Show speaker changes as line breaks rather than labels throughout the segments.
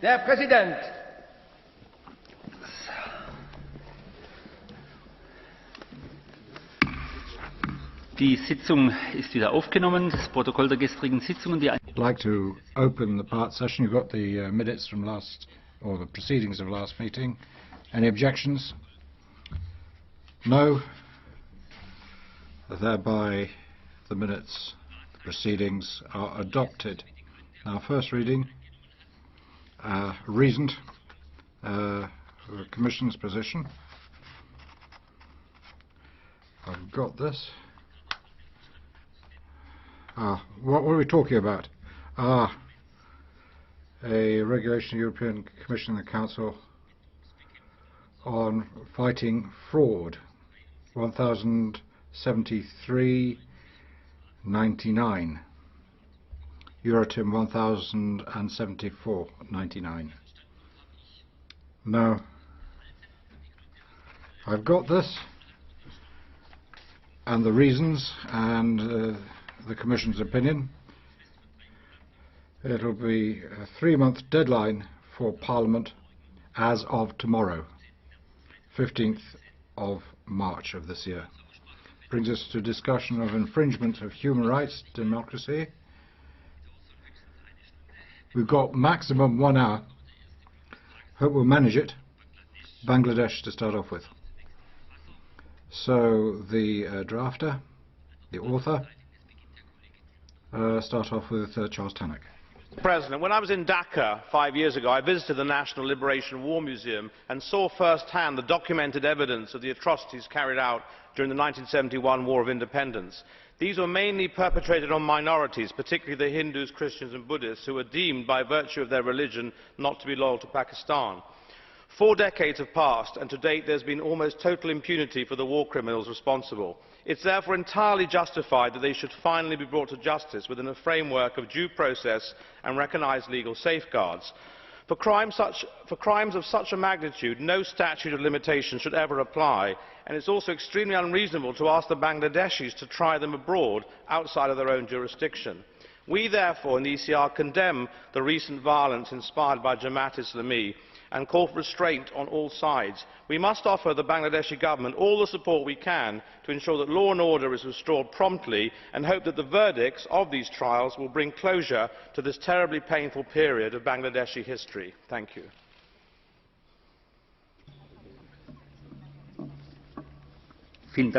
Herr Präsident!
Die Sitzung ist wieder aufgenommen. Das Protokoll der gestrigen Sitzung und die
I'd like to open the part session. You've got the minutes from last, or the proceedings of last meeting. Any objections? No. Thereby, the minutes, the proceedings are adopted. Now, first reading, reasoned, the Commission's position. I've got this. What were we talking about? A regulation of the European Commission and the Council on fighting fraud, 1073/99, Euratom 1074/99. Now, I've got this and the reasons and the Commission's opinion. It will be a 3-month deadline for Parliament as of tomorrow, 15th of March of this year. Brings us to discussion of infringement of human rights, democracy. We've got maximum 1 hour. Hope we'll manage it. Bangladesh to start off with. So the drafter, the author, start off with Charles Tannock.
President, when I was in Dhaka 5 years ago, I visited the National Liberation War Museum and saw firsthand the documented evidence of the atrocities carried out during the 1971 War of Independence. These were mainly perpetrated on minorities, particularly the Hindus, Christians and Buddhists, who were deemed by virtue of their religion not to be loyal to Pakistan. 4 decades have passed and to date there has been almost total impunity for the war criminals responsible. It is therefore entirely justified that they should finally be brought to justice within a framework of due process and recognised legal safeguards. For crimes of such a magnitude, no statute of limitation should ever apply, and it is also extremely unreasonable to ask the Bangladeshis to try them abroad outside of their own jurisdiction. We therefore in the ECR condemn the recent violence inspired by Jamaat-e-Islami and call for restraint on all sides. We must offer the Bangladeshi government all the support we can to ensure that law and order is restored promptly, and hope that the verdicts of these trials will bring closure to this terribly painful period of Bangladeshi history. Thank you.
Thank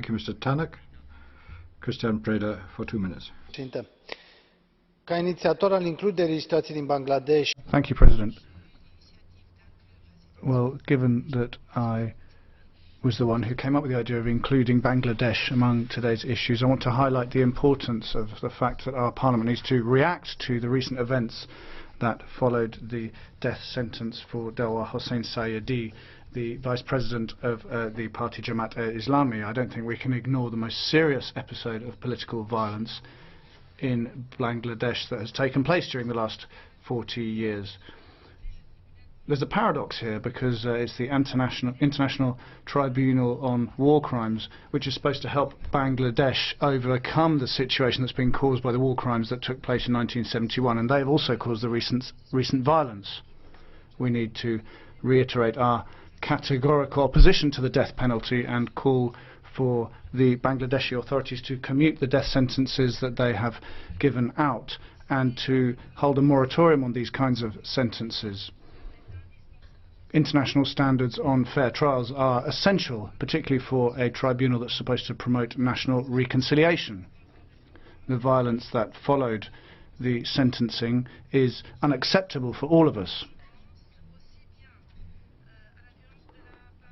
you, Mr. Tannock. Christian Preda for 2 minutes.
Ca inițiator al includerii situației din Bangladesh.
Thank you, President. Well, given that I was the one who came up with the idea of including Bangladesh among today's issues, I want to highlight the importance of the fact that our Parliament needs to react to the recent events that followed the death sentence for Delwar Hossain Sayedi, the Vice President of the party Jamaat-e-Islami. I don't think we can ignore the most serious episode of political violence in Bangladesh that has taken place during the last 40 years. There's a paradox here because it's the International Tribunal on War Crimes which is supposed to help Bangladesh overcome the situation that's been caused by the war crimes that took place in 1971, and they have also caused the recent violence. We need to reiterate our categorical opposition to the death penalty and call for the Bangladeshi authorities to commute the death sentences that they have given out and to hold a moratorium on these kinds of sentences. International standards on fair trials are essential, particularly for a tribunal that's supposed to promote national reconciliation. The violence that followed the sentencing is unacceptable for all of us.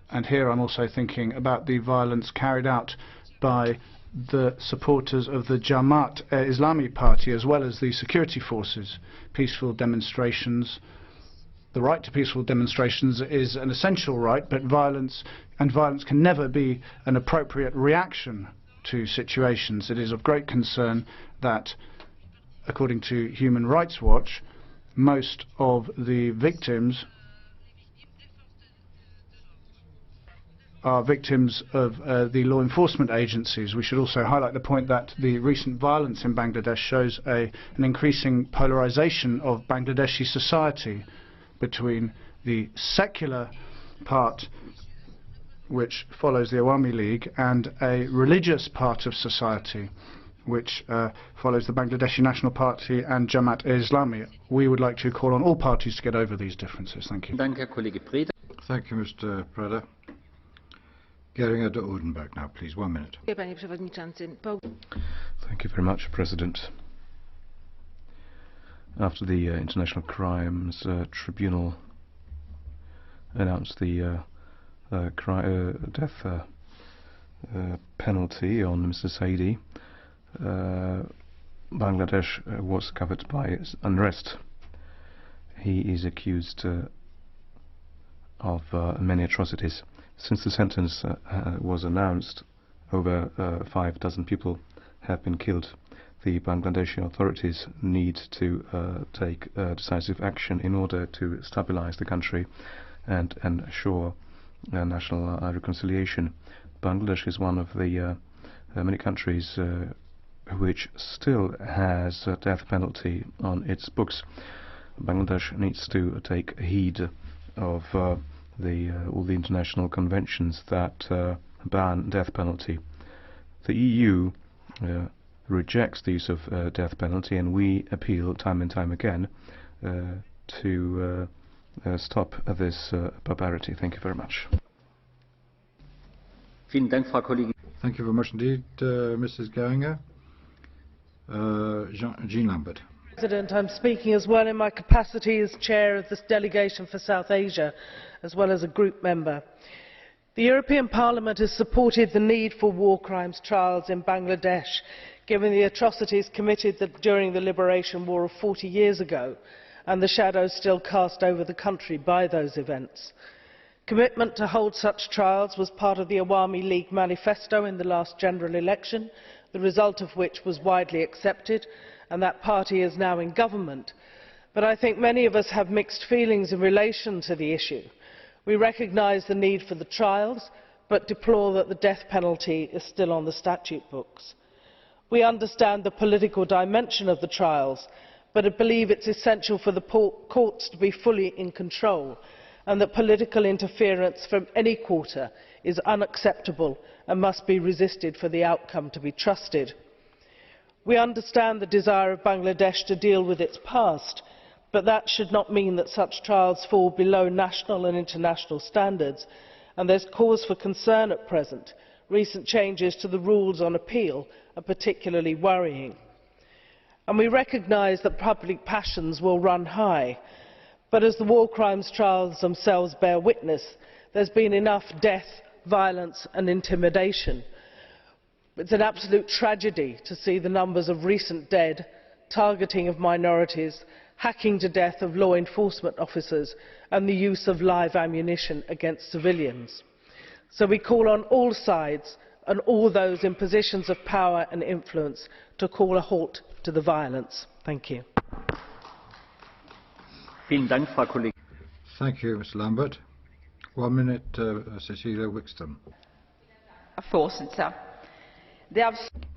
And here I'm also thinking about the violence carried out by the supporters of the Jamaat-e-Islami party as well as the security forces. Peaceful demonstrations. The right to peaceful demonstrations is an essential right, but violence can never be an appropriate reaction to situations. It is of great concern that, according to Human Rights Watch, most of the victims are victims of the law enforcement agencies. We should also highlight the point that the recent violence in Bangladesh shows an increasing polarization of Bangladeshi society between the secular part, which follows the Awami League, and a religious part of society, which follows the Bangladeshi National Party and Jamaat-e-Islami. We would like to call on all parties to get over these differences. Thank you.
Thank you, Mr. Preda. Geringer de Oedenberg now, please. 1 minute.
Panie Przewodniczący.
Thank you very much, President. After the International Crimes Tribunal announced the death penalty on Mr. Saidi, Bangladesh was covered by unrest. He is accused of many atrocities. Since the sentence was announced, over 6 people have been killed. The Bangladeshi authorities need to take decisive action in order to stabilize the country and ensure national reconciliation. Bangladesh is one of the many countries which still has a death penalty on its books. Bangladesh needs to take heed of all the international conventions that ban death penalty. The EU rejects the use of death penalty, and we appeal time and time again to stop this barbarity. Thank you very much.
Thank you very much indeed, Mrs. Geringer. Jean Lambert.
President, I'm speaking as well in my capacity as chair of this delegation for South Asia, as well as a group member. The European Parliament has supported the need for war crimes trials in Bangladesh, given the atrocities committed during the liberation war of 40 years ago and the shadows still cast over the country by those events. Commitment to hold such trials was part of the Awami League manifesto in the last general election, the result of which was widely accepted, and that party is now in government. But I think many of us have mixed feelings in relation to the issue. We recognise the need for the trials, but deplore that the death penalty is still on the statute books. We understand the political dimension of the trials, but I believe it's essential for the courts to be fully in control, and that political interference from any quarter is unacceptable and must be resisted for the outcome to be trusted. We understand the desire of Bangladesh to deal with its past, but that should not mean that such trials fall below national and international standards, and there is cause for concern at present. Recent changes to the rules on appeal are particularly worrying. And we recognise that public passions will run high, but as the war crimes trials themselves bear witness, there has been enough death, violence and intimidation. It's an absolute tragedy to see the numbers of recent dead, targeting of minorities, hacking to death of law enforcement officers and the use of live ammunition against civilians. So we call on all sides and all those in positions of power and influence to call a halt to the violence. Thank you.
Thank you, Mr. Lambert. 1 minute, Cecilia Wikström.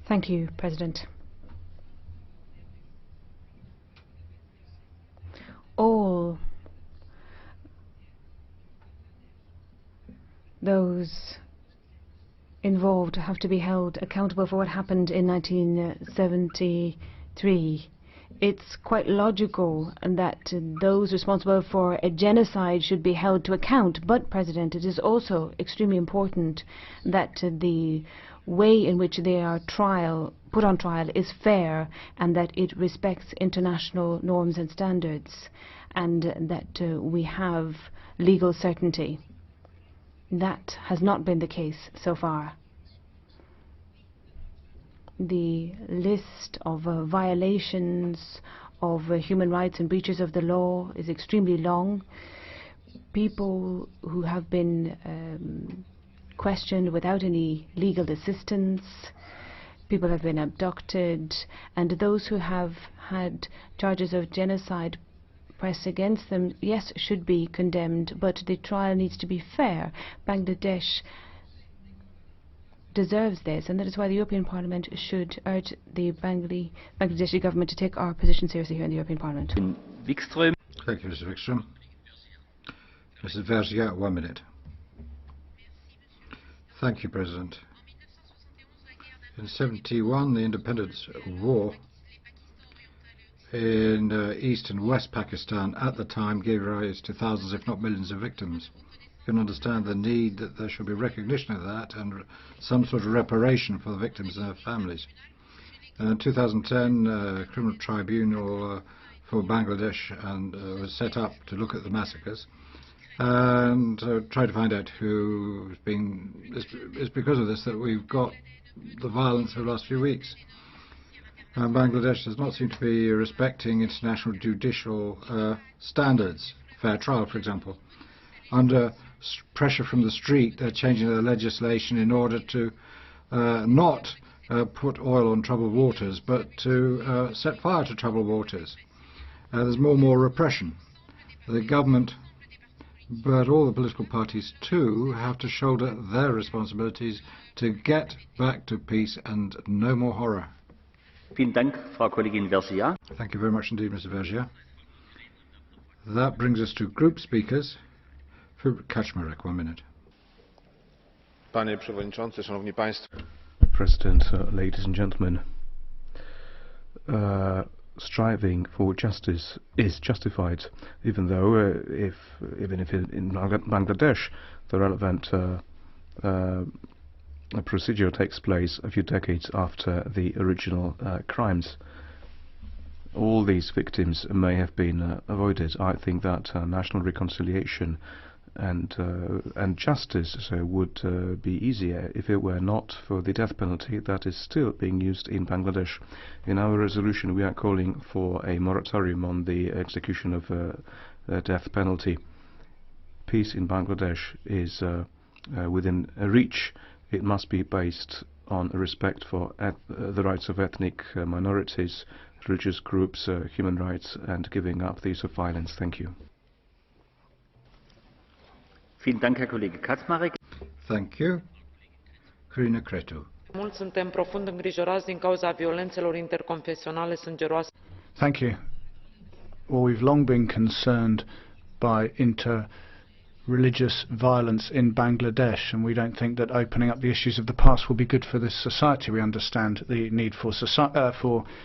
Thank you, President. All those involved have to be held accountable for what happened in 1973. It's quite logical that those responsible for a genocide should be held to account, but, President, it is also extremely important that the way in which they are put on trial is fair, and that it respects international norms and standards, and that we have legal certainty. That has not been the case so far. The list of violations of human rights and breaches of the law is extremely long. People who have been questioned without any legal assistance, people have been abducted, and those who have had charges of genocide pressed against them, yes, should be condemned, but the trial needs to be fair. Bangladesh deserves this, and that is why the European Parliament should urge the Bangladeshi government to take our position seriously here in the European Parliament.
Wikström.
Thank you, Mr. Wikström. Mrs. Vergiat, 1 minute. Thank you, President. In 1971, the independence war in East and West Pakistan at the time gave rise to thousands, if not millions, of victims. You can understand the need that there should be recognition of that and some sort of reparation for the victims and their families. In 2010, a criminal tribunal for Bangladesh was set up to look at the massacres and try to find out who's been. It's because of this that we've got the violence of the last few weeks. Bangladesh does not seem to be respecting international judicial standards, fair trial, for example. Under pressure from the street, they're changing their legislation in order to not put oil on troubled waters, but to set fire to troubled waters. There's more and more repression. The government, but all the political parties too, have to shoulder their responsibilities to get back to peace and no more horror.
Vielen Dank, Frau Kollegin Vergiat.
Thank you very much indeed, Mr. Vergiat. That brings us to group speakers. Kaczmarek, 1 minute.
Panie Przewodniczący, Szanowni Państwo.
President, ladies and gentlemen, striving for justice is justified, even if in Bangladesh the relevant procedure takes place a few decades after the original crimes. All these victims may have been avoided. I think that national reconciliation and justice would be easier if it were not for the death penalty that is still being used in Bangladesh. In our resolution, we are calling for a moratorium on the execution of the death penalty. Peace in Bangladesh is within reach. It must be based on respect for the rights of ethnic minorities, religious groups, human rights, and giving up the use of violence. Thank you.
Vielen Dank, Herr Kollege Kaczmarek.
Thank you. Corina Cretu.
Mulți suntem profund îngrijorați din cauza violențelor interconfesionale sângeroase.
Thank you. Well, we've long been concerned by inter-religious violence in Bangladesh, and we don't think that opening up the issues of the past will be good for this society. We understand the need for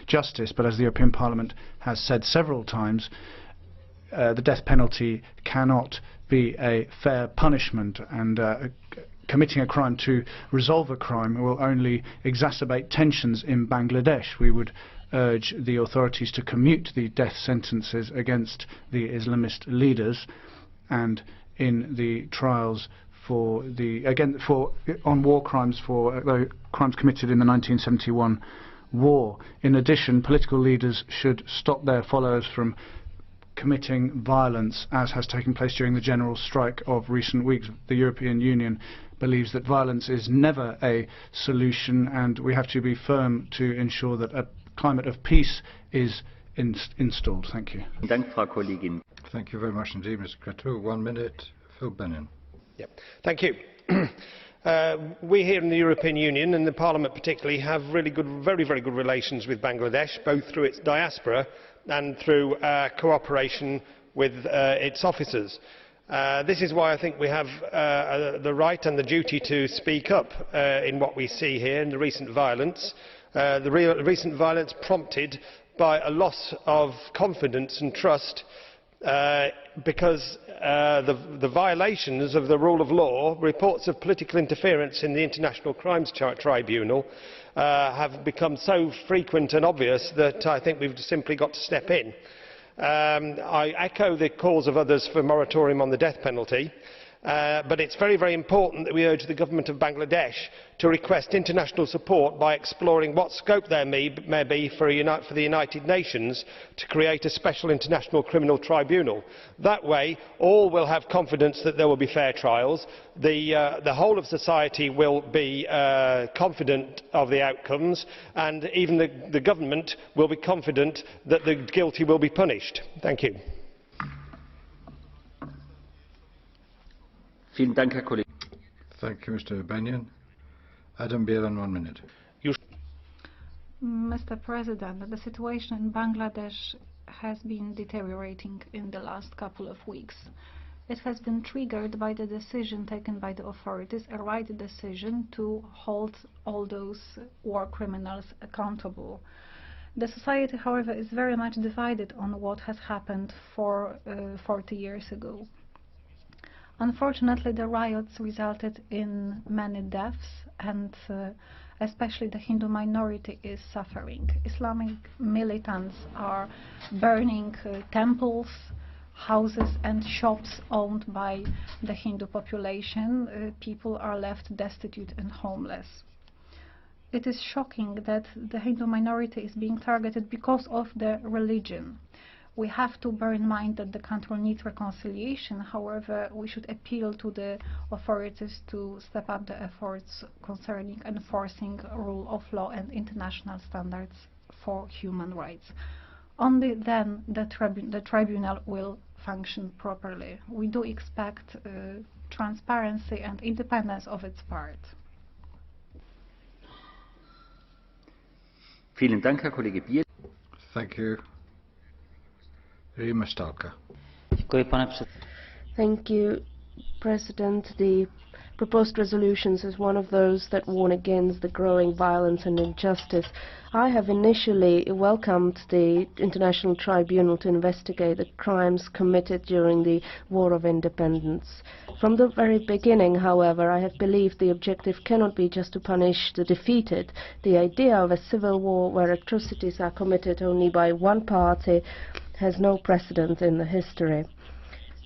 justice, but as the European Parliament has said several times, the death penalty cannot be a fair punishment, and committing a crime to resolve a crime will only exacerbate tensions in Bangladesh. We would urge the authorities to commute the death sentences against the Islamist leaders, and in the trials on war crimes for crimes committed in the 1971 war. In addition, political leaders should stop their followers from committing violence, as has taken place during the general strike of recent weeks. The European Union believes that violence is never a solution, and we have to be firm to ensure that a climate of peace is installed. Thank you.
Thank you very much indeed, Mr. Cretu. 1 minute, Phil Bennion.
Thank you. We here in the European Union, and the Parliament particularly, have really good, very good relations with Bangladesh, both through its diaspora and through cooperation with its officers. This is why I think we have the right and the duty to speak up in what we see here in the recent violence. The recent violence prompted by a loss of confidence and trust because the violations of the rule of law, reports of political interference in the International Crimes Tribunal have become so frequent and obvious that I think we've simply got to step in. I echo the calls of others for a moratorium on the death penalty, but it's very important that we urge the government of Bangladesh to request international support by exploring what scope there may be for the United Nations to create a special international criminal tribunal. That way all will have confidence that there will be fair trials, the whole of society will be confident of the outcomes, and even the government will be confident that the guilty will be punished. Thank you.
Thank you, Mr. Bennion. Adam Bielan, 1 minute.
Mr. President, the situation in Bangladesh has been deteriorating in the last couple of weeks. It has been triggered by the decision taken by the authorities, a right decision to hold all those war criminals accountable. The society, however, is very much divided on what has happened 40 years ago. Unfortunately, the riots resulted in many deaths, and especially the Hindu minority is suffering. Islamic militants are burning temples, houses and shops owned by the Hindu population. People are left destitute and homeless. It is shocking that the Hindu minority is being targeted because of their religion. We have to bear in mind that the country needs reconciliation. However, we should appeal to the authorities to step up the efforts concerning enforcing rule of law and international standards for human rights. Only then the tribunal will function properly. We do expect transparency and independence of its part.
Vielen Dank, Herr Kollege Bier.
Thank you. Rima Stalka.
Thank you, President. The proposed resolutions is one of those that warn against the growing violence and injustice. I have initially welcomed the International Tribunal to investigate the crimes committed during the War of Independence. From the very beginning, however, I have believed the objective cannot be just to punish the defeated. The idea of a civil war where atrocities are committed only by one party has no precedent in the history.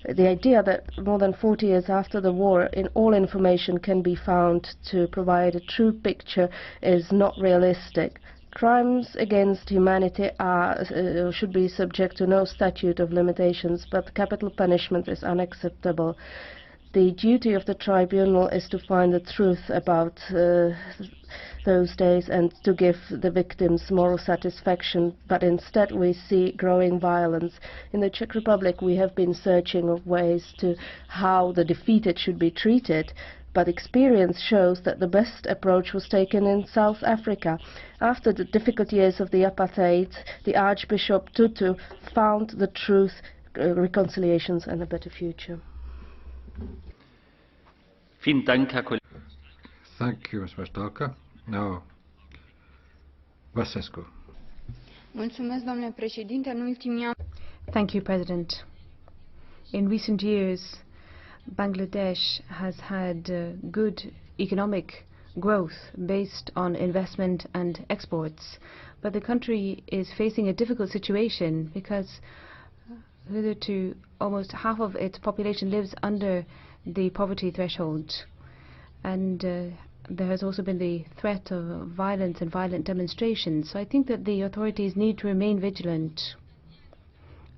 The idea that more than 40 years after the war, all information can be found to provide a true picture is not realistic. Crimes against humanity should be subject to no statute of limitations, but capital punishment is unacceptable. The duty of the tribunal is to find the truth about those days and to give the victims moral satisfaction, but instead we see growing violence. In the Czech Republic we have been searching of ways to how the defeated should be treated, but experience shows that the best approach was taken in South Africa. After the difficult years of the apartheid, the Archbishop Tutu found the truth, reconciliations and a better future.
Thank you, Ms. Mastalka. Now, Basescu.
Thank you, President. In recent years, Bangladesh has had good economic growth based on investment and exports, but the country is facing a difficult situation because hitherto almost half of its population lives under the poverty threshold, and there has also been the threat of violence and violent demonstrations. So I think that the authorities need to remain vigilant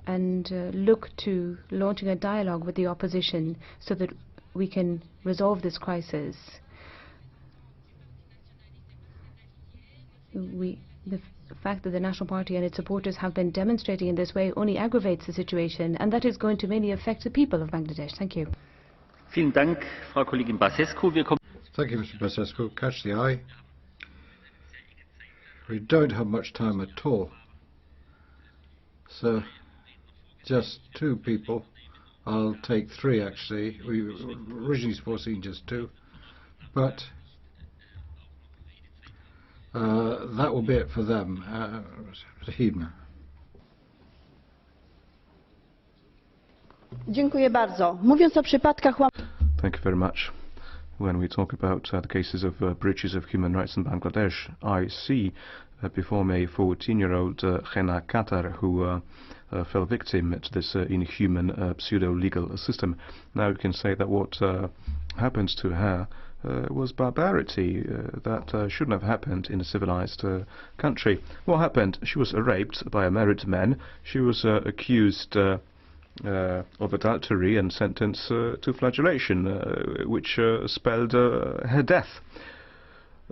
and look to launching a dialogue with the opposition so that we can resolve this crisis. The fact that the National Party and its supporters have been demonstrating in this way only aggravates the situation, and that is going to mainly affect the people of Bangladesh. Thank you.
Vielen Dank, Frau Kollegin Basescu.
Thank you, Mr. Basescu. Catch the eye. We don't have much time at all, so just 2 people. I'll take 3 actually. We originally foreseen just 2, but that will be it for them. Hibner.
Dziękuję bardzo. Mówiąc o przypadkach
Thank you very much. When we talk about the cases of breaches of human rights in Bangladesh, I see before me a 14-year-old Hena Qatar who fell victim to this inhuman pseudo-legal system. Now you can say that what happened to her was barbarity that shouldn't have happened in a civilized country. What happened? She was raped by a married man. She was accused of adultery and sentenced to flagellation, which spelled her death.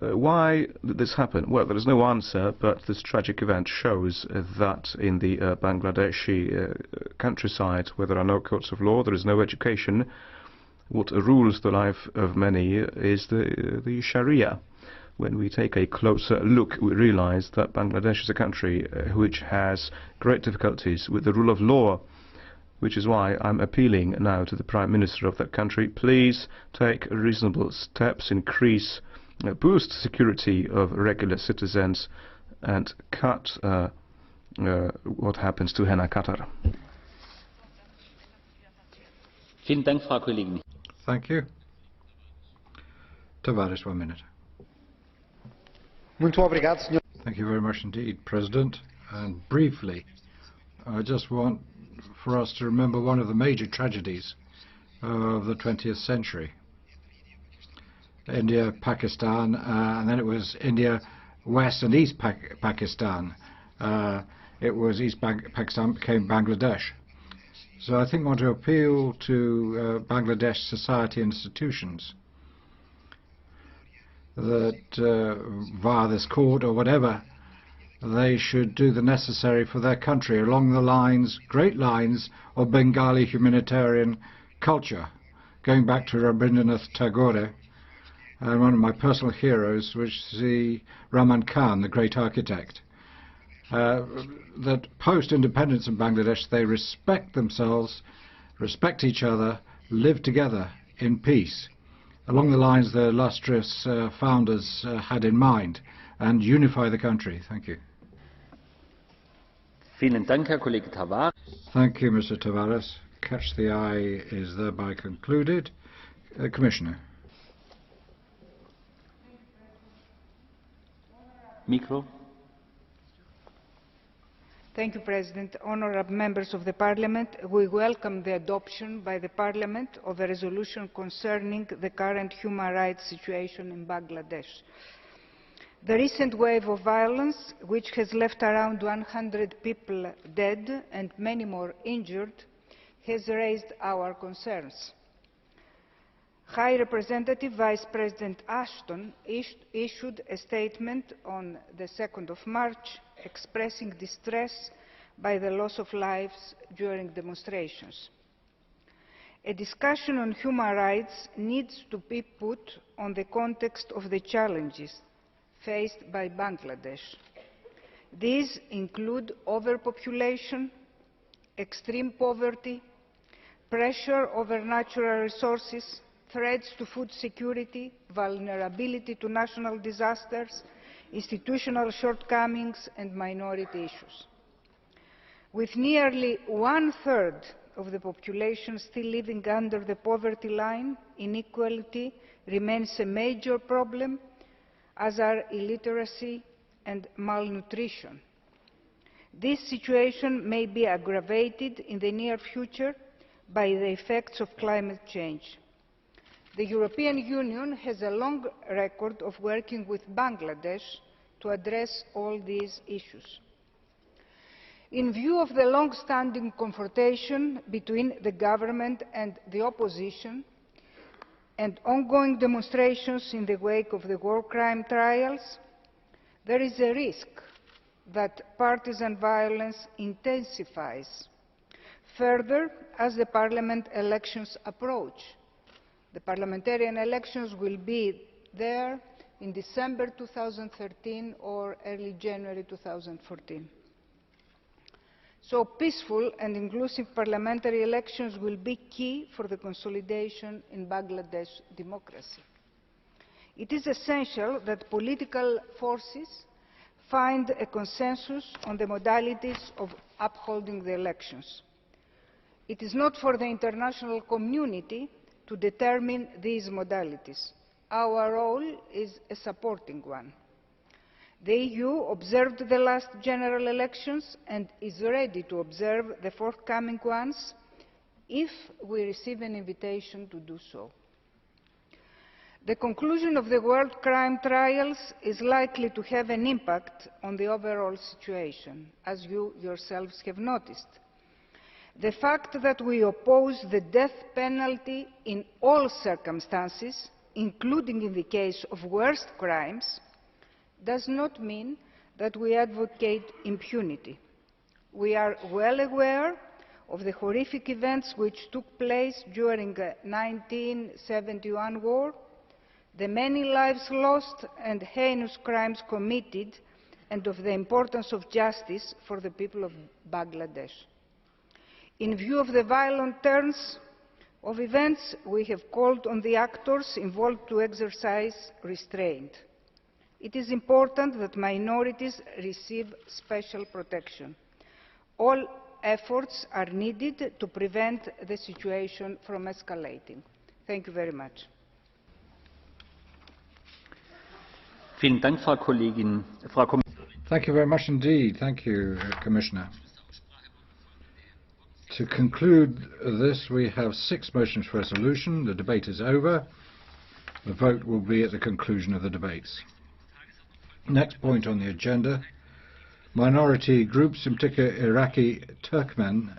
Why did this happen? Well, there is no answer, but this tragic event shows that in the Bangladeshi countryside, where there are no courts of law, there is no education, what rules the life of many is the Sharia. When we take a closer look, we realize that Bangladesh is a country which has great difficulties with the rule of law, which is why I'm appealing now to the Prime Minister of that country. Please take reasonable steps, boost security of regular citizens, and cut what happens to Hena Qatar.
Vielen Dank, Frau Kollegin.
Thank you. Tavares, 1 minute. Thank you very much indeed, President. And briefly, I just want for us to remember one of the major tragedies of the 20th century. India, Pakistan, and then it was India, West and East Pakistan. It was East Pakistan became Bangladesh. So I think I want to appeal to Bangladesh society institutions that via this court or whatever, they should do the necessary for their country along the lines, great lines, of Bengali humanitarian culture, going back to Rabindranath Tagore, and one of my personal heroes was the Rahman Khan, the great architect. That post-independence in Bangladesh, they respect themselves, respect each other, live together in peace, along the lines the illustrious founders had in mind, and unify the country. Thank you.
Vielen Dank, Herr Kollege Tavares.
Thank you, Mr. Tavares. Catch the Eye is thereby concluded. Commissioner.
Micro.
Thank you, President. Honourable members of the Parliament, we welcome the adoption by the Parliament of a resolution concerning the current human rights situation in Bangladesh. The recent wave of violence, which has left around 100 people dead and many more injured, has raised our concerns. High Representative Vice President Ashton issued a statement on the 2nd of March expressing distress by the loss of lives during demonstrations. A discussion on human rights needs to be put on the context of the challenges faced by Bangladesh. These include overpopulation, extreme poverty, pressure over natural resources, threats to food security, vulnerability to national disasters, institutional shortcomings and minority issues. With nearly 1/3 of the population still living under the poverty line, inequality remains a major problem, as are illiteracy and malnutrition. This situation may be aggravated in the near future by the effects of climate change. The European Union has a long record of working with Bangladesh to address all these issues. In view of the long-standing confrontation between the government and the opposition and ongoing demonstrations in the wake of the war crime trials, there is a risk that partisan violence intensifies further as the parliament elections approach. The parliamentarian elections will be there in December 2013 or early January 2014. So peaceful and inclusive parliamentary elections will be key for the consolidation in Bangladesh democracy. It is essential that political forces find a consensus on the modalities of upholding the elections. It is not for the international community to determine these modalities. Our role is a supporting one. The EU observed the last general elections and is ready to observe the forthcoming ones if we receive an invitation to do so. The conclusion of the war crime trials is likely to have an impact on the overall situation, as you yourselves have noticed. The fact that we oppose the death penalty in all circumstances, including in the case of worst crimes, does not mean that we advocate impunity. We are well aware of the horrific events which took place during the 1971 war, the many lives lost and heinous crimes committed, and of the importance of justice for the people of Bangladesh. In view of the violent turns of events, we have called on the actors involved to exercise restraint. It is important that minorities receive special protection. All efforts are needed to prevent the situation from escalating. Thank you very much.
Vielen Dank, Frau Kollegin.
Thank you very much indeed. Thank you, Commissioner. To conclude this, we have 6 motions for resolution. The debate is over. The vote will be at the conclusion of the debates. Next point on the agenda, minority groups, in particular Iraqi Turkmen.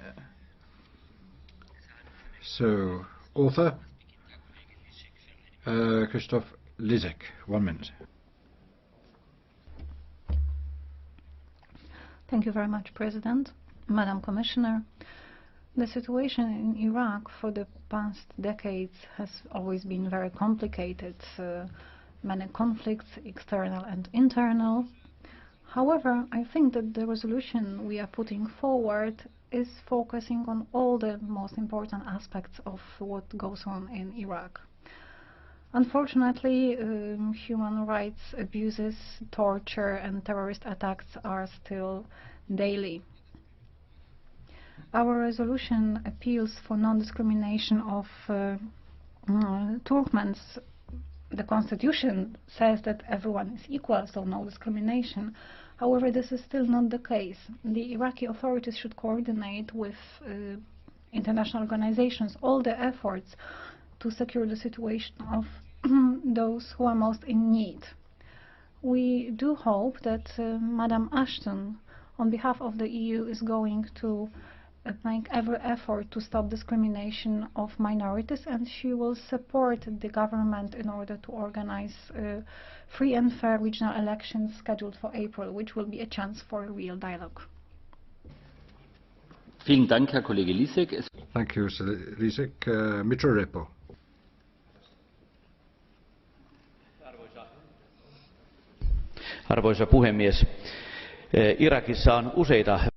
So, author, Christoph Lisek, 1 minute.
Thank you very much, President. Madam Commissioner, the situation in Iraq for the past decades has always been very complicated. Many conflicts, external and internal. However, I think that the resolution we are putting forward is focusing on all the most important aspects of what goes on in Iraq. Unfortunately, human rights abuses, torture and terrorist attacks are still daily. Our resolution appeals for non-discrimination of Turkmens. The constitution says that everyone is equal, so no discrimination. However, this is still not the case. The Iraqi authorities should coordinate with international organizations all the efforts to secure the situation of those who are most in need. We do hope that Madam Ashton, on behalf of the EU, is going to make every effort to stop discrimination of minorities, and she will support the government in order to organize free and fair regional elections scheduled for April, which will be a chance for a real dialogue.
Vielen Dank, Herr Kollege Lisek.
Thank you, Mr. Lisek. Mitra Repo.
Arvoisa puhemies, Irakissa on useita